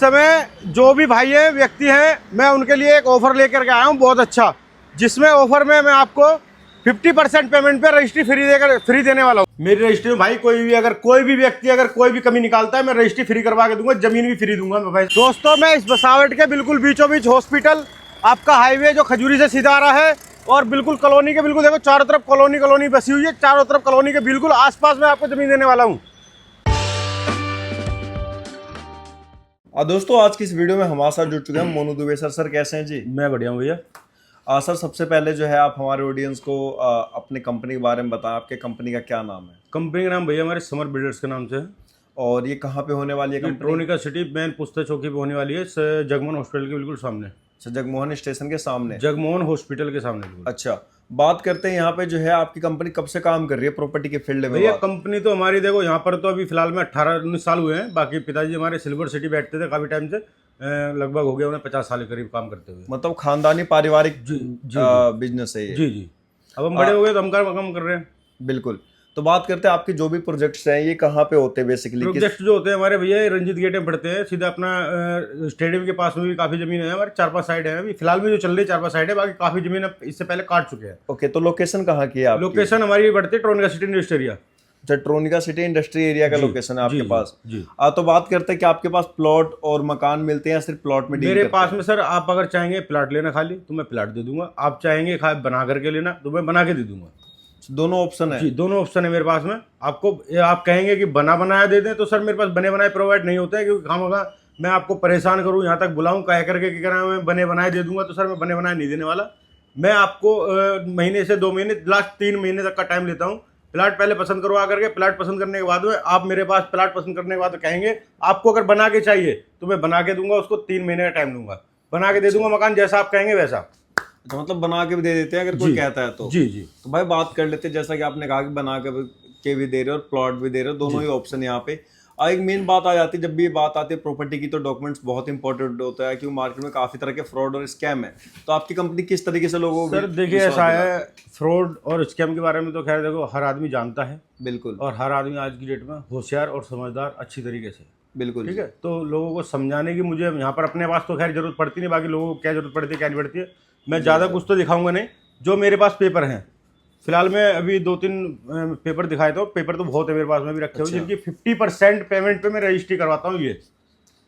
समय जो भी भाई है व्यक्ति हैं, मैं उनके लिए एक ऑफर लेकर के आया हूँ बहुत अच्छा, जिसमें ऑफर में मैं आपको 50% पेमेंट पे रजिस्ट्री फ्री देने वाला हूँ। मेरी रजिस्ट्री में भाई कोई भी व्यक्ति अगर कोई भी कमी निकालता है, मैं रजिस्ट्री फ्री करवा के दूंगा, जमीन भी फ्री दूंगा मैं भाई। दोस्तों, मैं इस बसावट के बिल्कुल बीचों बीच हॉस्पिटल, आपका हाईवे जो खजूरी से सीधा आ रहा है, और बिल्कुल कॉलोनी के बिल्कुल देखो चारों तरफ कॉलोनी बसी हुई है, चारों तरफ कॉलोनी के बिल्कुल आसपास में आपको जमीन देने वाला हूँ। दोस्तों, आज की इस वीडियो में हमारे साथ जुड़ चुके हैं मोनू दुबे सर। सर कैसे हैं जी? मैं बढ़िया हूँ भैया। सर, सबसे पहले जो है आप हमारे ऑडियंस को अपने कंपनी के बारे में बताएं। आपके कंपनी का क्या नाम है? कंपनी का नाम भैया हमारे समर बिल्डर्स के नाम से है। और ये कहाँ पे होने वाली है कंपनी? ट्रोनिका सिटी मेन पुस्ता चौकी पे होने वाली है, जगमोहन हॉस्पिटल के बिल्कुल सामने। अच्छा, जगमोहन स्टेशन के सामने? जगमोहन हॉस्पिटल के सामने बिल्कुल। अच्छा, बात करते हैं यहाँ पे जो है आपकी कंपनी कब से काम कर रही है प्रॉपर्टी के फील्ड में? भैया कंपनी तो हमारी देखो यहाँ पर तो अभी फिलहाल में 18-19 साल हुए हैं। बाकी पिताजी हमारे सिल्वर सिटी बैठते थे काफी टाइम से, लगभग हो गया उन्हें 50 साल के करीब काम करते हुए। मतलब खानदानी पारिवारिक जी बिजनेस है ये? जी। अब हम बड़े हो गए तो हम काम कर रहे हैं। बिल्कुल। तो बात करते हैं आपके जो भी प्रोजेक्ट्स हैं, ये कहाँ पे होते हैं बेसिकली? प्रोजेक्ट जो होते हैं हमारे भैया, रंजीत गेट में पड़ते हैं, सीधा अपना स्टेडियम के पास में भी काफी जमीन है हमारे। 4-5 साइड है अभी फिलहाल में जो चल रही है, 4-5 साइड है, बाकी काफी जमीन इससे पहले काट चुके हैं। ओके, तो लोकेशन कहाँ की है आपकी? लोकेशन हमारी बढ़ती है ट्रोनिका सिटी इंडस्ट्री एरिया। अच्छा, ट्रोनिका सिटी इंडस्ट्री एरिया का लोकेशन है आपके पास? जी। तो बात करते हैं कि आपके पास प्लॉट और मकान मिलते हैं या सिर्फ प्लॉट में डील मेरे करते पास हैं? में सर, आप अगर चाहेंगे प्लाट लेना खाली तो मैं प्लाट दे दूंगा, आप चाहेंगे बना करके लेना तो मैं बना के दे दूंगा। दोनों ऑप्शन है? जी, दोनों ऑप्शन है मेरे पास में। आपको आप कहेंगे कि बना बनाया दे दें तो सर मेरे पास बने बनाए प्रोवाइड नहीं होते हैं, क्योंकि खामखा मैं आपको परेशान करूं, यहाँ तक बुलाऊं कह करके कि मैं बने बनाए दे दूंगा, तो सर मैं बने बनाए नहीं देने वाला। मैं आपको महीने से 2 महीने, लास्ट 3 महीने तक का टाइम लेता हूँ। प्लाट पहले पसंद करवा करके, प्लाट पसंद करने के बाद में आप मेरे पास प्लाट पसंद करने के बाद कहेंगे आपको अगर बना के चाहिए तो मैं बना के दूंगा, उसको 3 महीने का टाइम दूंगा, बना के दे दूंगा मकान जैसा आप कहेंगे वैसा। अच्छा, मतलब बना के भी दे देते हैं अगर कोई कहता है तो? जी। तो भाई बात कर लेते हैं, जैसा कि आपने कहा कि बना के भी दे रहे हो और प्लॉट भी दे रहे हो, दोनों ही ऑप्शन यहाँ पे। एक मेन बात आ जाती है, जब भी बात आती है प्रॉपर्टी की, तो डॉक्यूमेंट्स बहुत इंपॉर्टेंट होता है, क्योंकि मार्केट में काफी तरह के फ्रॉड और स्कैम है। तो आपकी कंपनी किस तरीके से लोगों को? सर देखिए, ऐसा है, फ्रॉड और स्कैम के बारे में तो खैर देखो हर आदमी जानता है। बिल्कुल। और हर आदमी आज की डेट में होशियार और समझदार अच्छी तरीके से। बिल्कुल। ठीक है, तो लोगों को समझाने की मुझे यहाँ पर अपने पास तो खैर जरूरत पड़ती नहीं, बाकी लोगों को क्या जरूरत पड़ती है क्या नहीं पड़ती है, मैं ज़्यादा कुछ तो दिखाऊंगा नहीं। जो मेरे पास पेपर हैं, फिलहाल मैं अभी 2-3 पेपर दिखाए, तो पेपर तो बहुत है मेरे पास में भी रखे हुए, जिनकी 50% पेमेंट पे मैं रजिस्ट्री करवाता हूँ ये।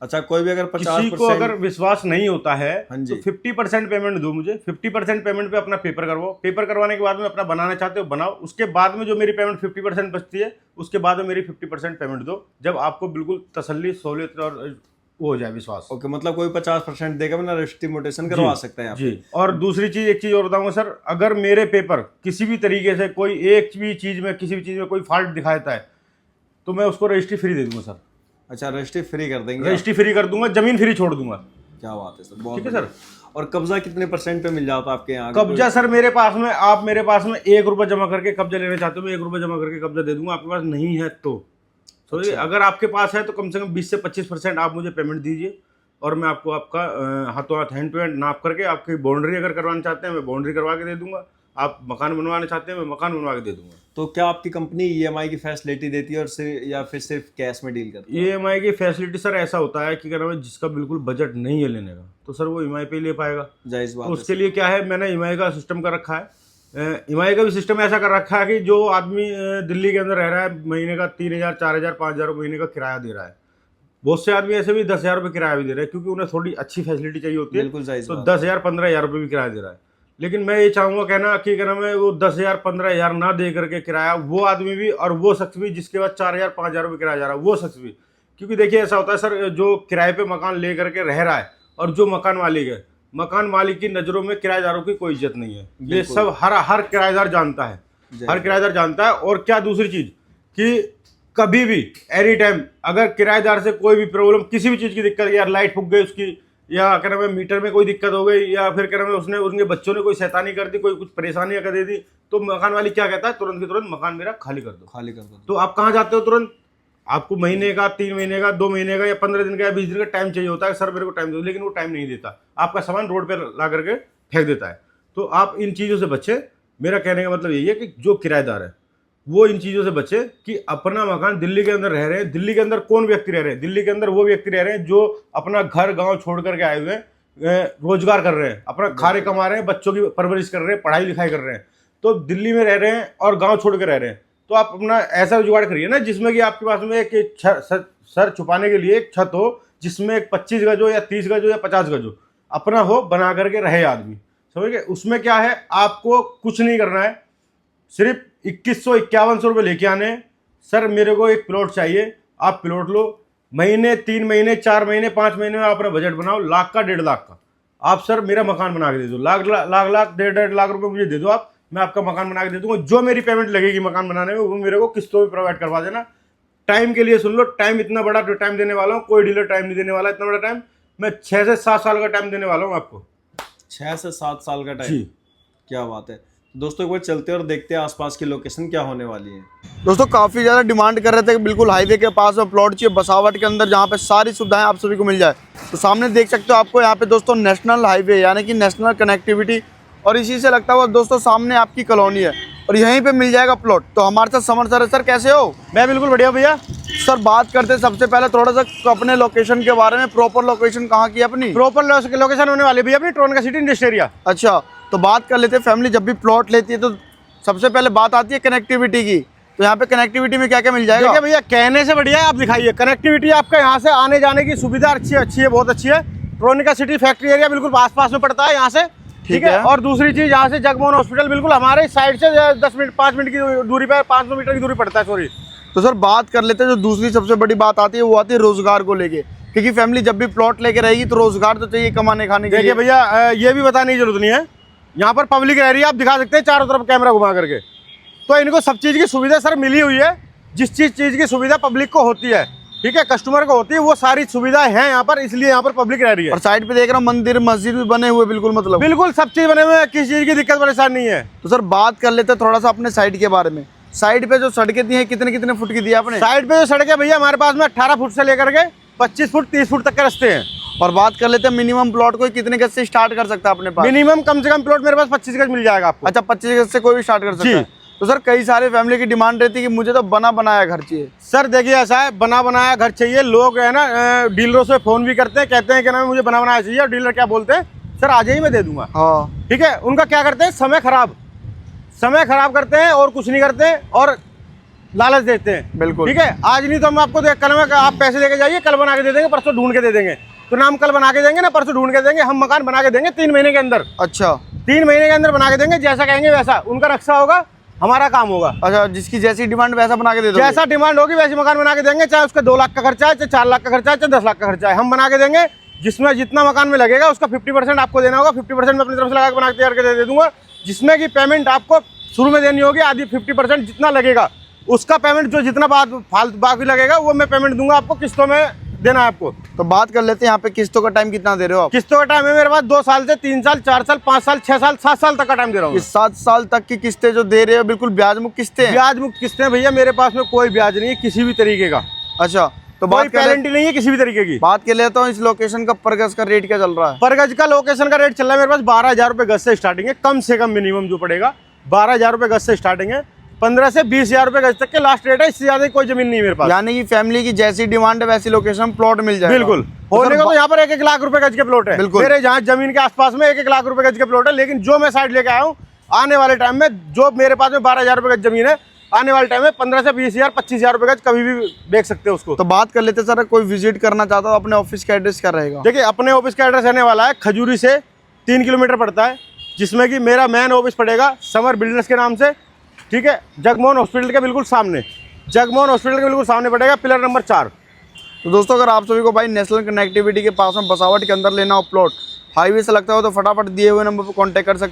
अच्छा, कोई भी अगर 50% किसी को अगर विश्वास नहीं होता है तो 50% पेमेंट दो मुझे, 50% पेमेंट पे अपना पेपर करवाओ, पेपर करवाने के बाद में अपना बनाना चाहते हो बनाओ, उसके बाद में जो मेरी पेमेंट 50% बचती है, उसके बाद में मेरी 50% पेमेंट दो, जब आपको बिल्कुल तसल्ली, सहूलियत और वो हो जाए विश्वास। ओके, मतलब कोई 50% देगा ना, रजिस्ट्री मोटेशन करवा सकते हैं आप? जी। और दूसरी चीज, एक चीज और बताऊंगा सर, अगर मेरे पेपर किसी भी तरीके से कोई एक भी चीज में, किसी भी चीज में कोई फॉल्ट दिखाता है, तो मैं उसको रजिस्ट्री फ्री दे दूंगा सर। अच्छा, रजिस्ट्री फ्री कर देंगे? रजिस्ट्री फ्री कर दूंगा, जमीन फ्री छोड़ दूंगा। क्या बात है सर, बहुत ठीक है सर। और कब्जा कितने % पे मिल जाता है आपके यहाँ? कब्जा सर मेरे पास में, आप मेरे पास में 1 रुपया जमा करके कब्जा लेना चाहते हो, मैं 1 रुपया जमा करके कब्जा दे दूंगा। आपके पास नहीं है तो अच्छा। अगर आपके पास है तो कम से कम 20 से 25% आप मुझे पेमेंट दीजिए, और मैं आपको आपका हाथों हाथ, हैंड टू हैंड नाप करके, आपकी बाउंड्री अगर करवाना चाहते हैं मैं बाउंड्री करवा के दे दूंगा, आप मकान बनवाना चाहते हैं मैं मकान बनवा के दे दूंगा। तो क्या आपकी कंपनी EMI की फैसिलिटी देती है और या फिर सिर्फ कैश में डील करती है? EMI की फैसिलिटी सर ऐसा होता है कि क्या नाम है, जिसका बिल्कुल बजट नहीं है लेने का, तो सर वो EMI पे ले पाएगा। जायज़ बात है। उसके लिए क्या है, मैंने EMI का सिस्टम कर रखा है। EMI का भी सिस्टम ऐसा कर रखा है कि जो आदमी दिल्ली के अंदर रह रहा है, महीने का 3,000, 4,000, 5,000 महीने का किराया दे रहा है, बहुत से आदमी ऐसे भी 10,000 रुपये किराया भी दे रहे हैं, क्योंकि उन्हें थोड़ी अच्छी फैसिलिटी चाहिए होती है। बिल्कुल जायज़ तो बात। 10,000, 15,000 रुपये भी किराया दे रहा है। लेकिन मैं ये चाहूँगा कहना कि क्या नाम है, वो 10,000, 15,000 ना दे करके किराया, वो आदमी भी और वो शख्स भी जिसके पास 4,000, 5,000 रुपये किराया जा रहा है, वो शख्स भी। क्योंकि देखिए ऐसा होता है सर, जो किराए पे मकान ले करके रह रहा है और जो मकान मालिक है, मकान मालिक की नज़रों में किराएदारों की कोई इज्जत नहीं है। ये सब हर किराएदार जानता है, हर किराएदार जानता है। और क्या दूसरी चीज़ कि कभी भी एनी टाइम अगर किराएदार से कोई भी प्रॉब्लम, किसी भी चीज़ की दिक्कत, या लाइट फूक गई उसकी, या क्या नाम है मीटर में कोई दिक्कत हो गई, या फिर क्या नाम है उसने, उनके बच्चों ने कोई शैतानी कर दी, कोई कुछ परेशानियां कर दे दी, तो मकान वाली क्या कहता है, तुरंत की तुरंत मकान मेरा खाली कर दो, खाली कर दो। तो आप कहाँ जाते हो तुरंत? आपको महीने का, 3 महीने का, 2 महीने का, या 15 दिन का, या 20 दिन का टाइम चाहिए होता है, सर मेरे को टाइम दो, लेकिन वो टाइम नहीं देता, आपका सामान रोड पर ला करके फेंक देता है। तो आप इन चीज़ों से बचे। मेरा कहने का मतलब यही है कि जो किराएदार है वो इन चीज़ों से बचे कि अपना मकान दिल्ली के अंदर रह रहे हैं। दिल्ली के अंदर कौन व्यक्ति रह रहे हैं? दिल्ली के अंदर वो व्यक्ति रह रहे हैं जो अपना घर गांव छोड़ करके आए हुए हैं, रोजगार कर रहे हैं, अपना खारे कमा रहे हैं, बच्चों की परवरिश कर रहे हैं, पढ़ाई लिखाई कर रहे हैं, तो दिल्ली में रह रहे हैं और गाँव छोड़ के रह रहे हैं। तो आप अपना ऐसा जुगाड़ करिए ना जिसमें कि आपके पास में एक सर छुपाने के लिए एक छत हो, जिसमें एक 25 गज हो या 30 गज हो या 50 गज हो, अपना हो, बना करके रहे आदमी। समझ गए? उसमें क्या है, आपको कुछ नहीं करना है, सिर्फ 2151 रुपये लेके आने हैं। सर मेरे को एक प्लॉट चाहिए, आप प्लॉट लो, महीने 3 महीने 4 महीने 5 महीने में अपना बजट बनाओ, लाख का 1.5 लाख का, आप सर मेरा मकान बना के दे दो, लाख 1.5 लाख रुपए मुझे दे दो आप, मैं आपका मकान बना के दे दूंगा। जो मेरी पेमेंट लगेगी मकान बनाने में वो मेरे को किस्तों में प्रोवाइड करवा देना। टाइम के लिए सुन लो, टाइम इतना बड़ा टाइम देने वाला हूँ, कोई डीलर टाइम नहीं देने वाला। इतना बड़ा टाइम मैं 6 से 7 साल का टाइम देने वाला हूँ आपको। 6 से 7 साल का टाइम? जी। क्या बात है। दोस्तों एक बार चलते हैं और देखते हैं आसपास की लोकेशन क्या होने वाली है। दोस्तों काफ़ी ज़्यादा डिमांड कर रहे थे कि बिल्कुल हाईवे के पास में प्लॉट चाहिए बसावट के अंदर, जहाँ पे सारी सुविधाएं आप सभी को मिल जाए। तो सामने देख सकते हो आपको यहाँ पे दोस्तों नेशनल हाईवे यानी कि नेशनल कनेक्टिविटी, और इसी से लगता हुआ दोस्तों सामने आपकी कॉलोनी है और यहीं पे मिल जाएगा प्लॉट। तो हमारे साथ समर सर है। सर कैसे हो? मैं बिल्कुल बढ़िया भैया। सर बात करते हैं सबसे पहले थोड़ा सा अपने लोकेशन के बारे में। प्रॉपर लोकेशन कहाँ की है अपनी? प्रॉपर लोकेशन होने वाली भैया अपनी ट्रोनका सिटी इंडस्ट्रियल एरिया। अच्छा, तो बात कर लेते हैं। फैमिली जब भी प्लॉट लेती है तो सबसे पहले बात आती है कनेक्टिविटी की। तो यहाँ पे कनेक्टिविटी में क्या क्या मिल जाएगा? देखिए भैया, कहने से बढ़िया है, आप दिखाइए। कनेक्टिविटी आपका यहाँ से आने जाने की सुविधा अच्छी है, बहुत अच्छी है। ट्रोनिका सिटी फैक्ट्री एरिया बिल्कुल आस-पास में पड़ता है यहाँ से, ठीक है। और दूसरी चीज, यहाँ से जगमोहन हॉस्पिटल बिल्कुल हमारे साइड से 5 मिनट की दूरी पर, 500 मीटर की दूरी पड़ता है। सॉरी। तो सर बात कर लेते हैं, जो दूसरी सबसे बड़ी बात आती है वो आती है रोजगार को लेके, क्योंकि फैमिली जब भी प्लॉट लेके रहेगी तो रोजगार तो चाहिए कमाने खाने के लिए। देखिए भैया, ये भी बताने की जरूरत नहीं है, यहाँ पर पब्लिक रह रही है, आप दिखा सकते हैं चारों तरफ कैमरा घुमा करके। तो इनको सब चीज़ की सुविधा सर मिली हुई है। जिस चीज़ की सुविधा पब्लिक को होती है, ठीक है, कस्टमर को होती है, वो सारी सुविधाएं हैं यहाँ पर, इसलिए यहाँ पर पब्लिक रह रही है। और साइड पे देख रहा हूँ मंदिर मस्जिद भी बने हुए, बिल्कुल मतलब बिल्कुल सब चीज़ बने हुए हैं, किसी चीज़ की दिक्कत परेशानी नहीं है। तो सर बात कर लेते हैं थोड़ा सा अपने साइड के बारे में। साइड पे जो सड़कें दी हैं कितने कितने फुट की दी है आपने? साइड पे जो सड़कें भैया हमारे पास में 18 फुट से लेकर के 25 फुट 30 फुट तक के रास्ते हैं। और बात कर लेते हैं मिनिमम प्लॉट कोई कितने गज से स्टार्ट कर सकता है अपने पास? मिनिमम कम से कम प्लॉट मेरे पास 25 गज मिल जाएगा आपको। अच्छा, 25 गज से कोई भी स्टार्ट कर सकता है। तो सर कई सारे फैमिली की डिमांड रहती है कि मुझे तो बना बनाया घर चाहिए। सर देखिए, ऐसा है, बना बनाया घर चाहिए। लोग है ना डीलरों से फोन भी करते हैं, कहते हैं कि ना मुझे बना बनाया चाहिए, और डीलर क्या बोलते हैं, सर आज ही मैं दे दूंगा। हाँ, ठीक है। उनका क्या करते हैं, समय खराब करते हैं और कुछ नहीं करते हैं और लालच देते हैं। बिल्कुल। ठीक है। आज नहीं तो हम आपको कल में आप पैसे देके जाइए, कल बना के दे देंगे, परसों ढूंढ के दे देंगे। तो ना हम कल बना के देंगे ना परसों ढूंढ के देंगे, हम मकान बना के देंगे 3 महीने के अंदर। अच्छा, 3 महीने के अंदर बना के देंगे, जैसा कहेंगे वैसा। उनका नक्शा होगा, हमारा काम होगा। अच्छा, जिसकी जैसी डिमांड वैसा बना के दे दो। जैसा डिमांड होगी वैसे मकान बना के देंगे, चाहे उसका 2 लाख का खर्चा है, चाहे 4 लाख का खर्चा है, चाहे 10 लाख का खर्चा है, हम बना के देंगे। जिसमें जितना मकान में लगेगा उसका 50% आपको देना होगा, 50% मैं अपनी तरफ से लगा के बना के तैयार करके दे दूंगा। जिसमें कि पेमेंट आपको शुरू में देनी होगी आधी, 50% जितना लगेगा उसका पेमेंट, जो जितना फालतू बाकी लगेगा वो मैं पेमेंट दूंगा आपको, किस्तों में देना है आपको। तो बात कर लेते हैं यहाँ पे किस्तों का टाइम कितना दे रहे हो आप? किस्तों का टाइम है मेरे पास 2 साल से 3 साल 4 साल 5 साल 6 साल 7 साल तक का टाइम दे रहा हूँ। 7 साल तक की किस्तें जो दे रहे हो बिल्कुल ब्याज मुक्त किस्तें हैं? ब्याज मुक्त किस्तें भैया, मेरे पास में कोई ब्याज नहीं है किसी भी तरीके का। अच्छा, तो कोई बात पेनल्टी नहीं है किसी भी तरीके की। बात कर लेता हूँ इस लोकेशन का पर गज का रेट क्या चल रहा है? पर गज का लोकेशन का रेट चल रहा है मेरे पास 12,000 रुपये गज से स्टार्टिंग है, कम से कम मिनिमम जो पड़ेगा 12,000 रुपये गज से स्टार्टिंग है। 15 से 20,000 रुपये गज तक के लास्ट रेट है, इससे ज्यादा कोई जमीन नहीं है मेरे पास। यानी कि फैमिली की जैसी डिमांड है वैसी लोकेशन प्लॉट मिल जाएगा। बिल्कुल। होने का तो यहाँ पर 1-1 लाख रुपए गज के प्लॉट है मेरे, जहाँ जमीन के आसपास में 1-1 लाख रुपए गज के प्लॉट है। लेकिन जो मैं साइड लेके आया हूँ, आने वाले टाइम में जो मेरे पास में 12,000 रुपये गज जमीन है, आने वाले टाइम में 15 से 20,000 25,000 रुपये गज कभी भी बेच सकते हो उसको। तो बात कर लेते सर, कोई विजिट करना चाहता हो अपने ऑफिस का एड्रेस क्या रहेगा? देखिए, अपने ऑफिस का एड्रेस रहने वाला है खजूरी से 3 किलोमीटर पड़ता है, जिसमें कि मेरा मेन ऑफिस पड़ेगा समर बिल्डर्स के नाम से। ठीक है। जगमोहन हॉस्पिटल के बिल्कुल सामने, जगमोहन हॉस्पिटल के बिल्कुल सामने पड़ेगा, पिलर नंबर 4। तो दोस्तों अगर आप सभी को भाई नेशनल कनेक्टिविटी के पास में बसावट के अंदर लेना हो प्लॉट, हाईवे से लगता हो तो फटाफट दिए हुए नंबर पर कॉन्टैक्ट कर सकते हैं।